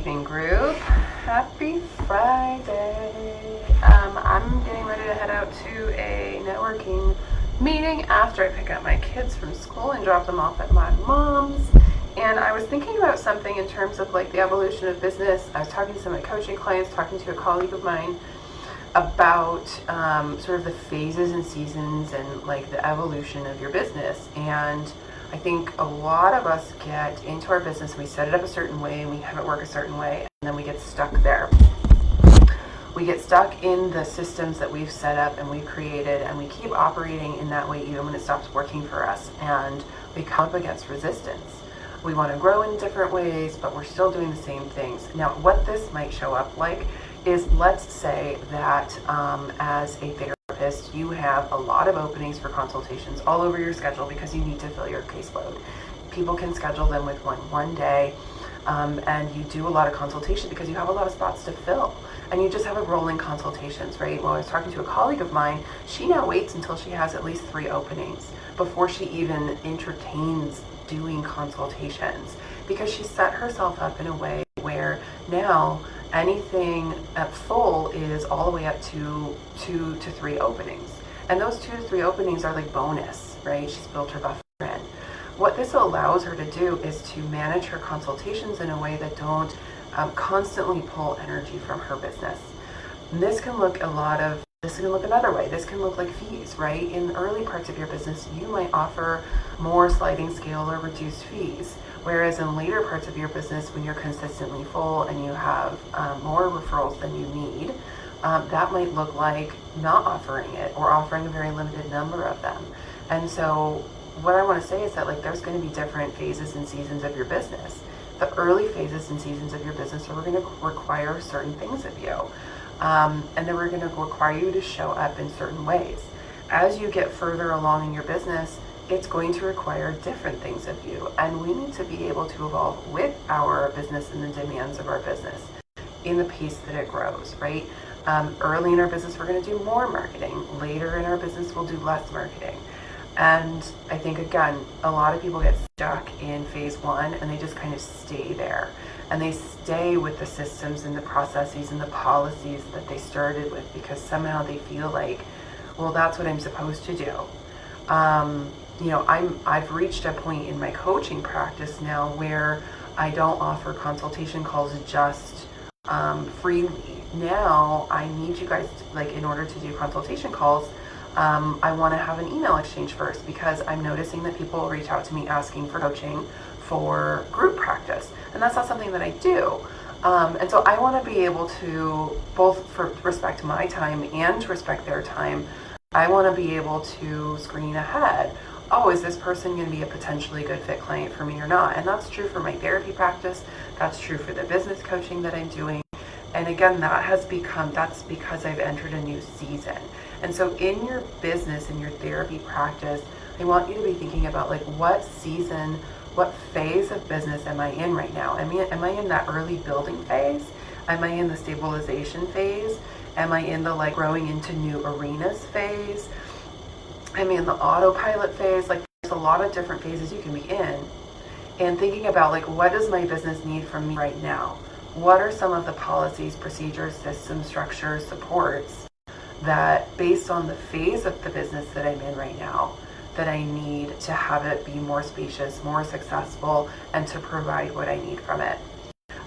evening, group. Happy Friday. I'm getting ready to head out to a networking meeting after I pick up my kids from school and drop them off at my mom's. And I was thinking about something in terms of like the evolution of business. I was talking to some of my coaching clients, talking to a colleague of mine about sort of the phases and seasons and like the evolution of your business. And I think a lot of us get into our business, we set it up a certain way, and we have it work a certain way, and then we get stuck there. We get stuck in the systems that we've set up and we've created, and we keep operating in that way even when it stops working for us, and we come up against resistance. We want to grow in different ways, but we're still doing the same things. Now, what this might show up like is, let's say that as a therapist, you have a lot of openings for consultations all over your schedule because you need to fill your caseload. People can schedule them with one day, and you do a lot of consultation because you have a lot of spots to fill. And you just have a rolling consultations, right? Well, I was talking to a colleague of mine, she now waits until she has at least 3 openings before she even entertains doing consultations, because she set herself up in a way where now anything at full is all the way up to 2 to 3 openings. And those 2 to 3 openings are like bonus, right? She's built her buffer in. What this allows her to do is to manage her consultations in a way that don't constantly pull energy from her business. And this can look another way. This can look like fees, right? In early parts of your business, you might offer more sliding scale or reduced fees. Whereas in later parts of your business, when you're consistently full and you have more referrals than you need, that might look like not offering it or offering a very limited number of them. And so what I want to say is that like there's going to be different phases and seasons of your business. The early phases and seasons of your business are going to require certain things of you. And then we're going to require you to show up in certain ways. As you get further along in your business, it's going to require different things of you. And we need to be able to evolve with our business and the demands of our business in the pace that it grows, right? Early in our business, we're going to do more marketing. Later in our business, we'll do less marketing. And I think, again, a lot of people get stuck in phase 1 and they just kind of stay there. And they stay with the systems and the processes and the policies that they started with because somehow they feel like, well, that's what I'm supposed to do. I've reached a point in my coaching practice now where I don't offer consultation calls just freely. Now I need you guys in order to do consultation calls, I want to have an email exchange first, because I'm noticing that people reach out to me asking for coaching for group practice, and that's not something that I do. And so I want to be able to, both for respect my time and to respect their time, I want to be able to screen ahead. Oh, is this person going to be a potentially good fit client for me or not? And that's true for my therapy practice. That's true for the business coaching that I'm doing. And again, that's because I've entered a new season. And so in your business, in your therapy practice, I want you to be thinking about what season, what phase of business am I in right now? Am I in that early building phase? Am I in the stabilization phase? Am I in the growing into new arenas phase? Am I in the autopilot phase? There's a lot of different phases you can be in. And thinking about what does my business need from me right now? What are some of the policies, procedures, systems, structures, supports that, based on the phase of the business that I'm in right now, that I need to have it be more spacious, more successful, and to provide what I need from it.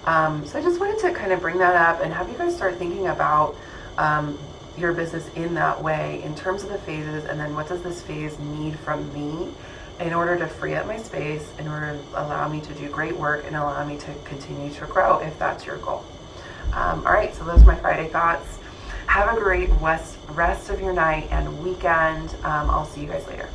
So I just wanted to kind of bring that up and have you guys start thinking about your business in that way, in terms of the phases, and then what does this phase need from me in order to free up my space, in order to allow me to do great work and allow me to continue to grow, if that's your goal. All right, so those are my Friday thoughts. Have a great rest of your night and weekend. I'll see you guys later.